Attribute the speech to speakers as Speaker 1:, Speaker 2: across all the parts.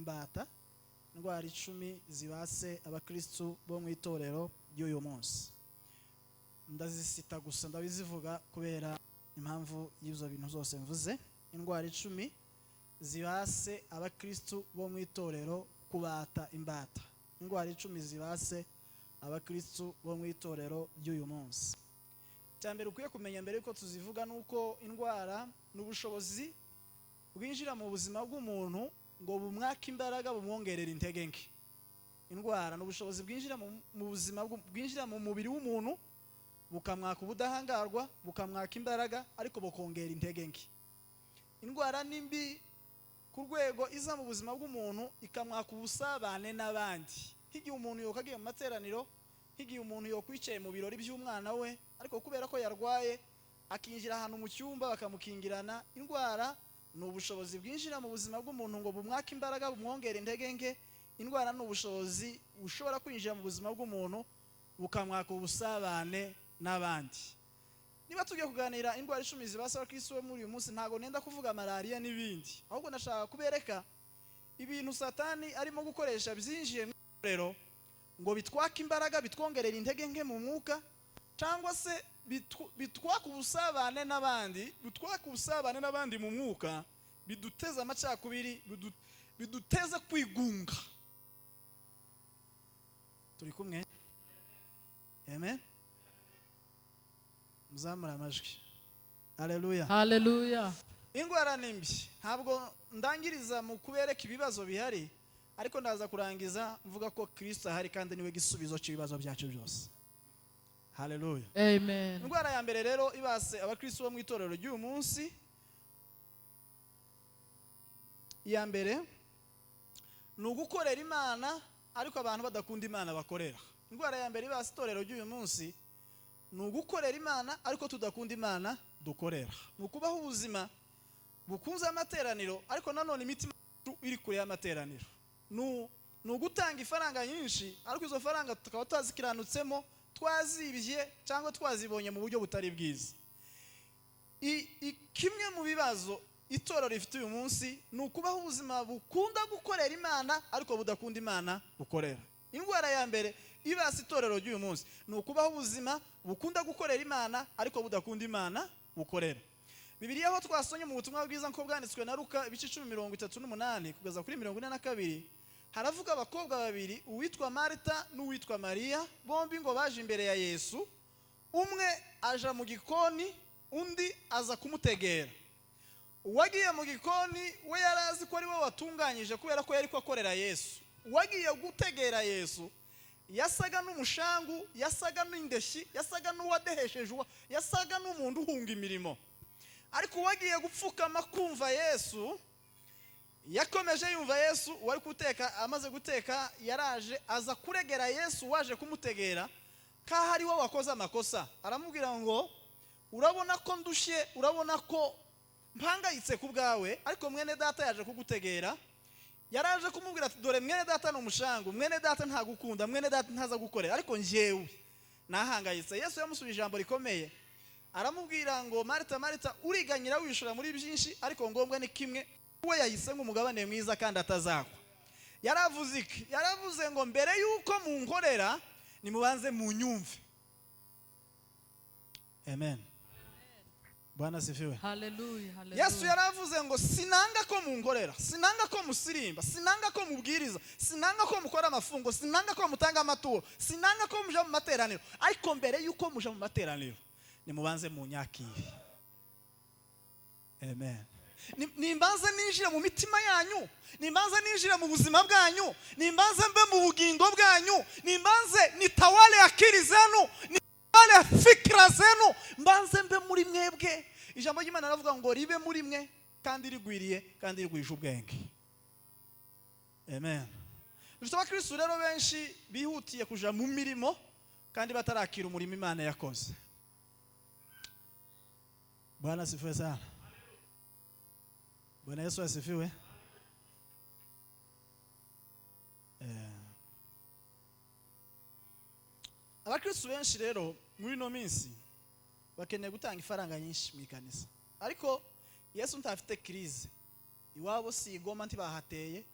Speaker 1: imbata, indwara 10 zibase abakristo bo mu itorero ry'uyu munsi. Ndazisita gusa ndabizivuga kubera impamvu y'ivyo bintu zose mvuze. Indwara 10 zibase abakristo bo mu itorero kubata imbata. Indwara 10 zibase abakristo bo mu itorero ry'uyu munsi. Cyambere ukwiye kumenya mbere yuko tuzivuga nuko indwara n'ubushobozi bwinjira mu buzima bw'umuntu ngo bumwaka imbaraga bumwongerera intege nke. Indwara n'ubushobozi bwinjira mu buzima bwinjira mu mubiri w'umuntu bukamwaka ubudahangarwa, bukamwaka imbaraga, ariko bukongera intege nke. Indwara nimbi ku rwego iza mu buzima bw'umuntu ikamwaka ubusabane n'abandi. Higiye umuntu yokagiye mu materaniro, higiye umuntu yokwicaye mu birori by'umwana we, ariko kubera ko yarwaye akinjira ahantu mu cyumba bakamukingirana. Indwara n'ubushobozi bwinjira mu buzima bw'umuntu ngo bumwaka imbaraga bumwongera intege nke. Indwara n'ubushobozi ushobora kwinjira mu buzima bw'umuntu bukamwaka ubusabane n'abandi. Niba tugiye kuganira indwara 10 zibasa abakristo muri uyu munsi, ntago nenda kuvuga malaria n'ibindi, ahubwo nashaka kubereka ibintu Satani arimo gukoresha byinjiye mu rero ngo bitwaka imbaraga, bitwongerera intege nke mu mwuka, cyangwa se bitwaka ubusabane n'abandi, bitwaka ubusabane n'abandi mu mwuka, biduteza amacakubiri, biduteza kwigunga. Turi kumwe? Amen. Muzamura amajwi. Haleluya.
Speaker 2: Haleluya.
Speaker 1: Indwara nimbi ntabwo ndangiriza mu kubereka ibibazo bihari, ariko ndaza kurangiza mvuga ko Kristo ahari kandi niwe gisubizo cy'ibibazo byacu byose. Haleluya.
Speaker 2: Amen.
Speaker 1: Indwara ya mbere rero ibase abakristo bo mu itorero ry'uyu munsi, iya mbere ni ugukorera Imana ariko abantu badakunda Imana bakorera. Indwara ya mbere ibase itorero ry'uyu munsi ni ugukorera Imana ariko tudakunda Imana dukorera. Ni ukubaho ubuzima bukunze amateraniro ariko nanone imitima iri kure y'amateraniro. Ni ugutanga ifaranga nyinshi ariko izo faranga tukaba twazikiranutsemmo, twazibye cyangwa twazibonye mu buryo butari bwiza. Kimwe mu bibazo itorero rifite uyu munsi ni ukubaho ubuzima bukunda gukorera Imana ariko budakunda Imana bukorera. Indwara ya mbere ibase itorero ry'uyu munsi ni ukubaho ubuzima bukunda gukorera Imana ariko budakunda Imana bukorera. Bibiliya aho twasonye mu butumwa bwiza nko bwanditswe na Luka ibice 10:38 kugeza kuri 42, haravuga abakobwa babiri, uwitwa Marta n'uwitwa Maria, bombi ngo baje imbere ya Yesu. Umwe aja mu gikoni, undi aza kumutegera. Uwagiye mu gikoni we yarazi ko ari we watunganyije kubera ko yari ko akorera Yesu. Uwagiye gutegera Yesu yasaga n'umushangu, yasaga n'indeshi, yasaga n'uwadehesheje, yasaga n'umuntu uhunga imirimo. Ariko uwagiye gupfukama kumva Yesu, yakomeje yumva Yesu, wari guteka, amaze guteka yaraje aza kuregera Yesu waje kumutegera kaho ari we wakoze amakosa. Aramubwira ngo urabona ko ndushye, urabona ko mpangayitse ku bwawe, ariko mwene data yaje kugutegera. Yaraje kumubwira ati dore mwene data n'umushangu, mwene data ntagukunda, mwene data ntaza gukorera, ariko njyewe nahangayitse. Yesu yamusubije ijambo rikomeye, aramubwira ngo Marita, Marita, uriganyira wishura muri byinshi, ariko ngombwa ni kimwe, we yahise nk'umugabane mwiza kandi atazakwa. Yaravuze iki? Yaravuze ngo mbere yuko munkorera nimubanze munyumve. Amen. Bwana sifiwe.
Speaker 2: Haleluya. Haleluya.
Speaker 1: Yesu yaravuze ngo sinanga ko munkorera, sinanga ko musirimba, sinanga ko mubwiriza, sinanga ko mukora amafungo, sinanga ko mutanga amaturo, sinanga ko muja mu materaniro, ariko mbere yuko muja mu materaniro nimubanze munyakire. Amen. Nimbanze ninjira mu mitima yanyu, nimbanze ninjira mu buzima bwanyu, nimbanze mbe mu bugingo bwanyu, nimbanze nitawale akili zenu, nitawale fikra zenu, mbanze mbe muri mwebwe. Ijambo ry'Imana ravuga ngo ribe muri mwe kandi rigwiriye kandi rigwije ubwenge. Amen. Dufite Kristo rero benshi bihutiye kuja mu mirimo kandi batarakira umurimo Imana yakoze. Bwana sifiwe sana. Bwana Yesu asifiwe. Abakristo benshi rero muri no minsi bakeneye gutanga ifaranga nyinshi mu kanisa, ariko Yesu ntafite crise. Iwabo si igoma ntibahateye,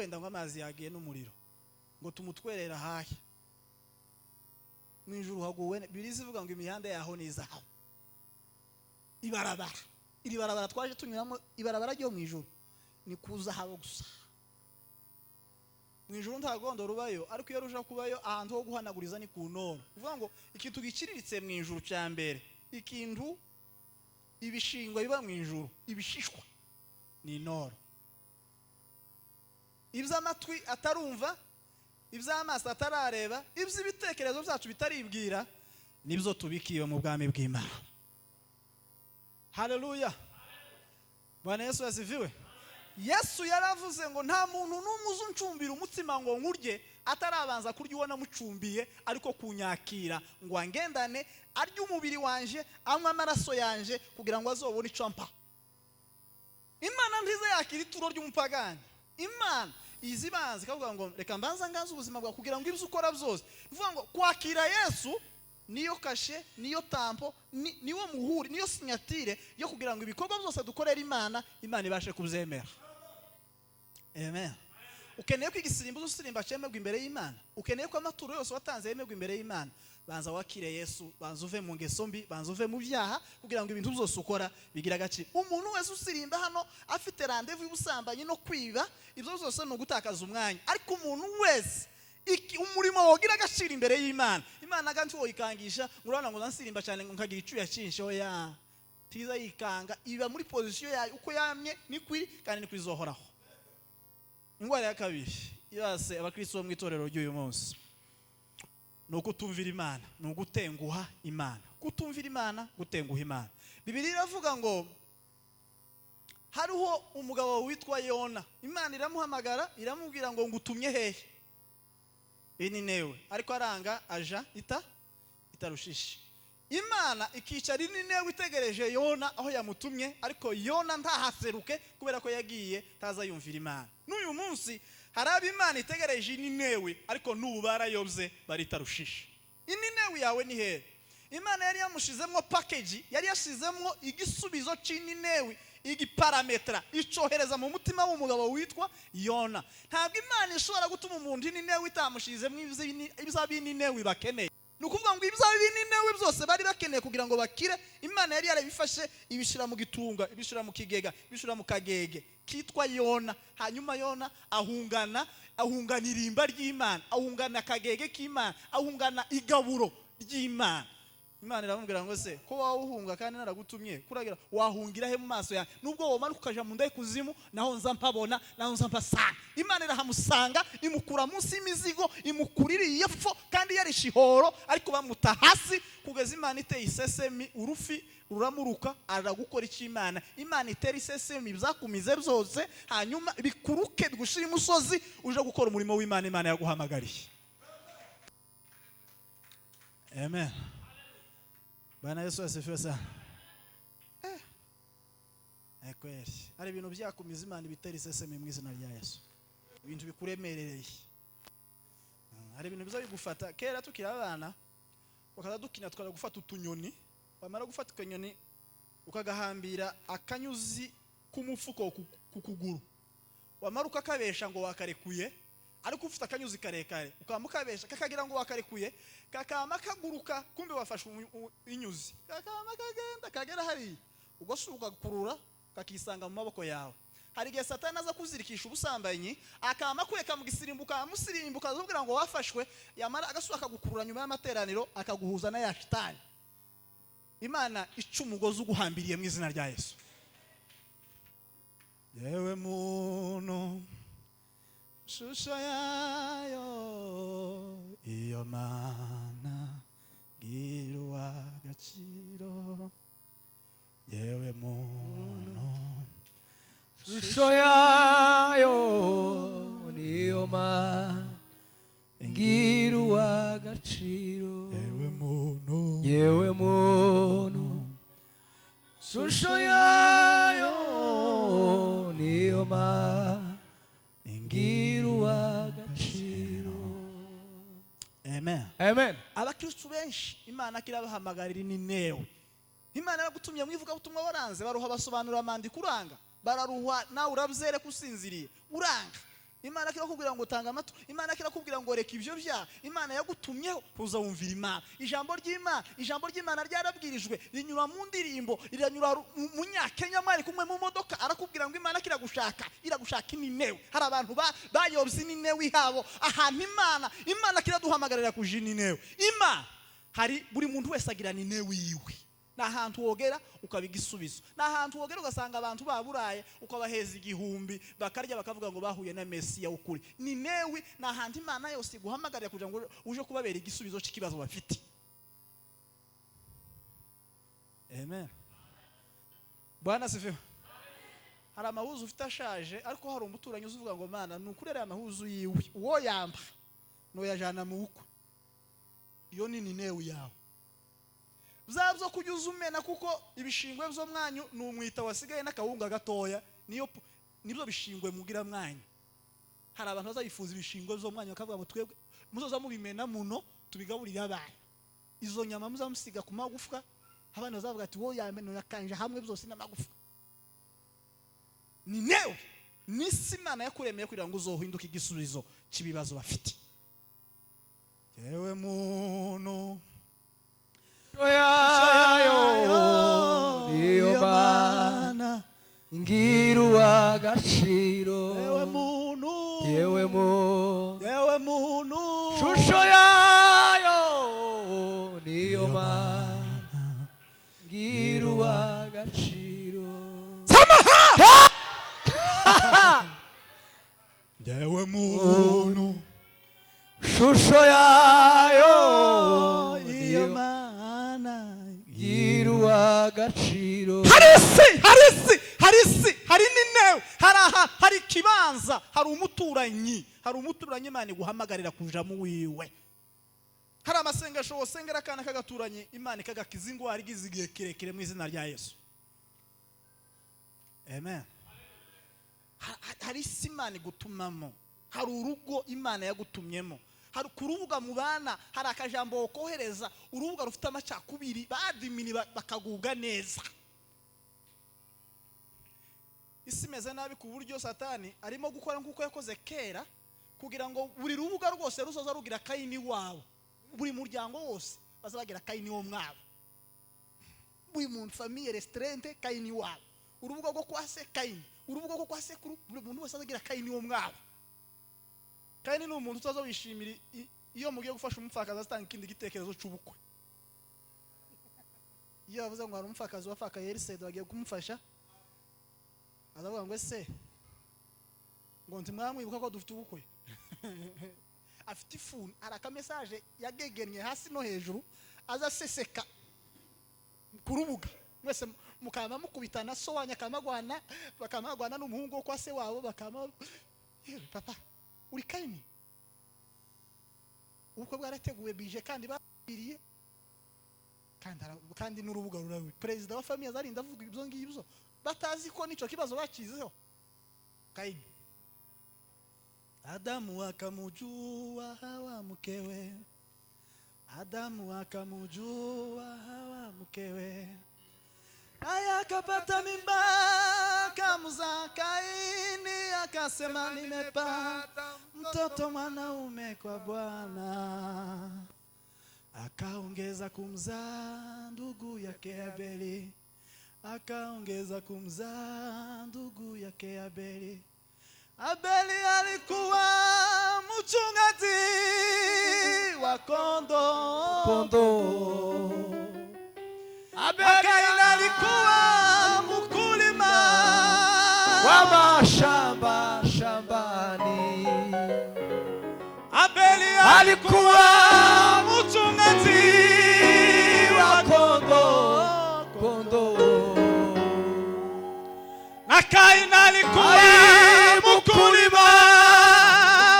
Speaker 1: wenda ngo amazi yagiye n'umuriro ngo tumutwerera hahe mu ijuru haguwe birizi ivuga ngo imihanda yaho ni izahabu ibarabara iri barabara twaje tunyuramo ibarabara ryo mu ijuru ni kuzahabu gusa mu ijuru nta gondo rubayo ariko iyo ruja kubayo ahantu ho guhanaguriza ni ku noro uvuga ngo ikintu giciriritse mu ijuru cya mbere ikintu ibishingwa biba mu ijuru ibishishwa ni noro iby'amatwi atarumva iby'amaso atarareba iby'ibitekerezo byacu bitaribwira nibyo tubikiwe mu bwami bw'Imana. Haleluya. Bwana Yesu asifiwe. Yesu yaravuze ngo nta muntu n'umwe uzuncumbira umutima ngo nkurye atarabanza kurya uwo namucumbiye ariko kunyakira ngo angendane arya umubiri wanje anywa amaraso yanje kugira ngo azobone icyo ampa. Imana ntize yakira ituro ry'umupagani. Imana izibanze kavuga ngo reka mbanza nganza ubuzima bwa kugira ngo ibyo ukora byose uvuga ngo kwakira Yesu niyo kashe niyo tampo niwo muhuri niyo sinyatire yo kugira ngo ibikorwa byose dukorera Imana ibashe kubyemera. Amen. Ukeneye ko igisimbo usirimba cyemerwa imbere y'Imana, ukeneye ko amaturo yose watanze yemerwa imbere y'Imana, banza wakire Yesu, banza uve mu ngeso mbi, banza uve mu byaha kugira ngo ibintu byose ukora bigira agaciro. Umuntu wese usirimba hano afite randevu y'ubusambanyi no kwiba, ibyo byose ni ugutakaza umwanya. Ariko umuntu wese umurimo wogira agaciro imbere y'Imana, Imana ganti wo ikangisha ngurana ngo nsirimba cyane ngo nkagira icyuya cyinshi oya. Tiza yikanga iba muri position yayo uko yamye ni kwiri kandi ni kwizohoraho. Ingwara ya kabiri yase abakristo bo mu itorero ry'uyu munsi nuko tumvira Imana, nugutenguha Imana. Kutumvira Imana, gutenguha Imana. Bibiliya iravuga ngo hariho umugabo witwa Yona, Imana iramuhamagara iramubwira ngo ngutumye hehe Ninewe, ariko aranga aja itarushishi. Imana ikicara Ninewe itegereje Yona aho yamutumye, ariko Yona ntahaseruke kubera ko yagiye taza yumvira Imana. N'uyu munsi haraba Imana itegereje Ninewe ariko n'ubu barayobye baritarushishi. Ninewe yawe ni he? Imana yari yamushizemo package, yari yashizemo igisubizo cy'Ninewe, igiparametra icohereza mu mutima w'umugabo witwa Yona. Ntabwo Imana ishobora gutuma umuntu Ninewe itamushizemo ibizabininewe bakeneye. Nukuvuga ngo ibizabininewe byose bari bakeneye kugira ngo bakire, Imana yari yarabifashe ibishira mu gitunga, ibishira mu kigega, ibishira mu kagege kitwa Yona. Hanyuma Yona ahungana irimba ry'Imana, ahungana akagege k'Imana, ahungana igaburo ry'Imana. Imana iramubwira ngo se ko wawuhunga kandi naragutumye kuragira wahungira he mu maso ya nubwo womanuka ukaja mu ndaye kuzimu naho nza mpabona naho nza mpasanga. Imana irahamusanga imukura munsi y'imizigo imukuririye fo kandi yari shihoro ariko bamuta hasi kugeza Imana iteye isesemi urufi ruramuruka aragukora iki Imana itera isesemi byakumize byose hanyuma bikuruke gushira imusozi uje gukora umurimo w'Imana Imana yaguhamagariye. Amen. Bwana Yesu asifiwe sana. Kweli ari ibintu byakumiza Imana bitera isesemi mu izina rya Yesu, ibintu bikuremerereye, ari ibintu biza bigufata. Kera tukira abana bakaza dukina twara gufata utunyoni, bamara gufata akanyoni ukagahambira akanyuzi kumufuko kukuguru, wamara ukakabesha ngo wakarekuye, ariko ufite akanyuzi karekare ukamukabesha kakagira ngo wakarekuye, kakama kaguruka kumbe wafashe inyuzi, kakama kagenda kagera hari ugosuka kurura kakisanga mu maboko yawe. Hari igihe Satani aza kuzirikisha ubusambanyi akama kweka mu gisirimbuka amusirimbuka azubwira ngo wafashwe, yamara agasuka akagukurura nyuma y'amateraniro akaguhuza na ya shitani. Imana ica umugozi uguhambiriye mu izina rya Yesu. Yewe muntu shusho yayo iyo Mana girwa agaciro, yewe muntu
Speaker 3: shusho yayo niyo Mana girwa agaciro, yewe muntu shusho yayo niyo Mana girwa agaciro.
Speaker 1: Amen.
Speaker 3: Amen.
Speaker 1: Abakristo benshi Imana kirabahamagarira Ninewe. Imana yagutumye mwivuga butumwa waranze baruha basobanura amandi kuranga, bararuhwa nawe urabyere kusinziriye uranga. Imana kirakubwira ngo tanga amatu, Imana kirakubwira ngo reka ibyo bya, Imana yagutumyeho kuza wumvira Imana. Ijambo ry'Imana ryarabwirijwe, rinyura mu ndirimbo, riranyura mu Nyakenya mwari kumwe mu modoka, arakubwira ngo Imana iragushaka Ninewe. Hari abantu bayobye Ninewe ihabo, ahantu Imana kiraduhamagarira kuja Ninewe. Hari buri muntu wese agira Ninewe yiwe. Nahantu wogera ukabiga isubizo, nahantu wogera ugasanga abantu baburaye ukabaheza igihumbi bakarya bakavuga ngo bahuye na Mesiya ukuri. Ninewe nahantu Imana yose guhamagarira kugira ngo uje kubabera igisubizo cy'ikibazo bafite. Amen. Bwana sifiwe. Hari amahuzu ufite ashaje ariko hari umuturanyi uvuga ngo Mana nukurera amahuzu yiwe uwo yamba no yajana mu uko. Iyo ni Ninewe yawe. Uzabzo kujya umena kuko ibishingwe byo mwanyu numwita wasigaye n'akawunga gatoya nibyo bishingwe mugira mwanyu. Hari abantu bazayifuza ibishingwe byo mwanyu bakavuga ngo twebwe muzoza mubimena muno tubigaburira abana. Izo nyama muzamusiga ku magufwa abana bazavuga ati wo yameno yakanje hamwe byose n'amagufwa. Ninewe nisi Imana yakuremeye kugira ngo uzohinduke igisubizo cy'ibibazo bafite. Yewe muntu
Speaker 3: niyo Mana ngira agaciro. Yewe muntu shusho yayo niyo Mana ngira agaciro.
Speaker 1: Yewe muntu
Speaker 3: shusho yayo niyo
Speaker 1: Mana
Speaker 3: ngira agaciro.
Speaker 1: Hari Ninewe, hari kibanza, hari umuturanyi Imana guhamagarira kuja mu wiwe. Hari amasengesho wosengera kana kagaturanye Imana kagakiza ingwara igizigiye kirekire mu izina rya Yesu. Amen. Hari Imana gutumamo, hari urugo Imana yagutumyemo. Hari kurubuga mu bana, hari akajambo kohereza, urubuga rufite amacakubiri badimini bakagubwa neza. Isi meze nabi ku buryo Satani arimo gukora nkuko yakoze kera kugira ngo buri rubuga rwose ruzoza rugira Kayini wabo. Buri muryango wose bazabagira Kayini wo mwabo. Buri muntu famille restreinte Kayini wabo. Urubuga rwo kwase Kayini, urubuga rwo kwase kuru buri muntu wese azagira Kayini wo mwabo. Kayini ni umuntu utazo wishimira iyo mugiye gufasha umupfakazi atanga ikindi gitekerezo cy'ubukwe. Iyo bavuze ngo hari umupfakazi wafaka Yerisede bagiye kumufasha, azavuga ngo ese ngo ntimwamwibuka ko dufite ubukwe. Afite ifuni araka message yagegenye hasi no hejuru azaseseka kurubuga mwese mukama mukubitana so wanya kamagwana bakamagwana n'umuhungu kwa se wabo bakama papa uri Kayini. Ubukwe bwarateguwe bije kandi babiriye kandi n'urubuga rurawe. President wa famille azarinda avuga ibyo ngibyo batazi ko nico kibazo bakizeho. Kayini Adamu akamujua Hawa mkewe, Adamu akamujua Hawa mkewe, aya akapata mimba akamzaa Kaini, akasema nimepata mtoto mwanaume kwa Bwana. Akaongeza kumzaa ndugu yake Abeli, akaongeza kumzaa ndugu yake Abeli. Abeli alikuwa mchungaji wa kondoo. Kaini alikuwa mkulima
Speaker 3: wa mashamba shambani.
Speaker 1: Abeli alikuwa mchungaji wa kondoo. Na Kaini alikuwa mkulima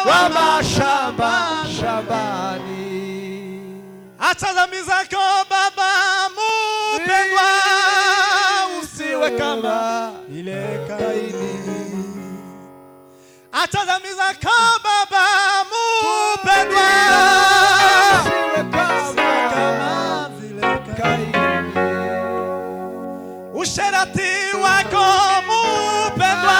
Speaker 1: wa mashamba shambani. Acha dhambi zako baba mpendwa, usiwe kama ile Kaini. Acha dhambi zako baba mpendwa, usiwe kama vile Kaini. Usherati wako mpendwa,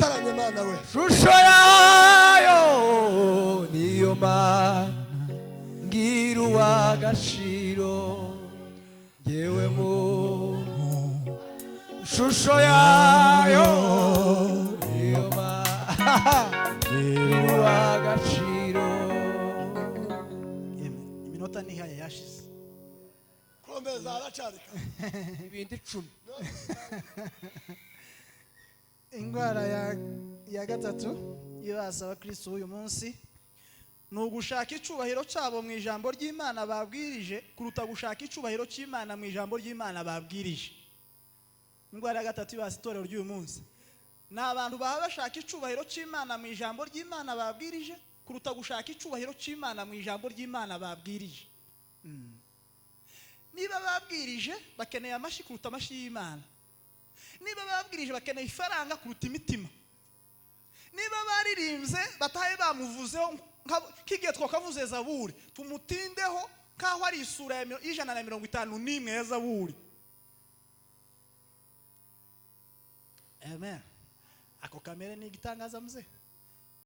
Speaker 3: karame mana we shusho yayo niyo mana ngira uw'agaciro yewe mu shusho yayo niyo mana ngira uw'agaciro.
Speaker 1: Iminota nihaye yashize
Speaker 3: komeza aracarika ibindi 10.
Speaker 1: Ingwara ya gatatu ibasa abakristo uyu munsi ni ugushaka icubahiro cyabo mu ijambo ry'Imana babwirije kuruta gushaka icubahiro cy'Imana mu ijambo ry'Imana babwirije. Ingwara ya gatatu ibasa itorero ry'uyu munsi ni abantu baba bashaka icubahiro cy'Imana mu ijambo ry'Imana babwirije kuruta gushaka icubahiro cy'Imana mu ijambo ry'Imana babwirije. Niba babwirije bakeneye amashi kuruta amashi y'Imana. Niba babwirije bakeneye ifaranga kuruta imitima. Niba baririmbye batahe bamuvuzeho kigiye twakavuze Zaburi tumutindeho kaho ari isura ya 151 ya Zaburi. Amen. Ako kamere ni igitangaza mzee.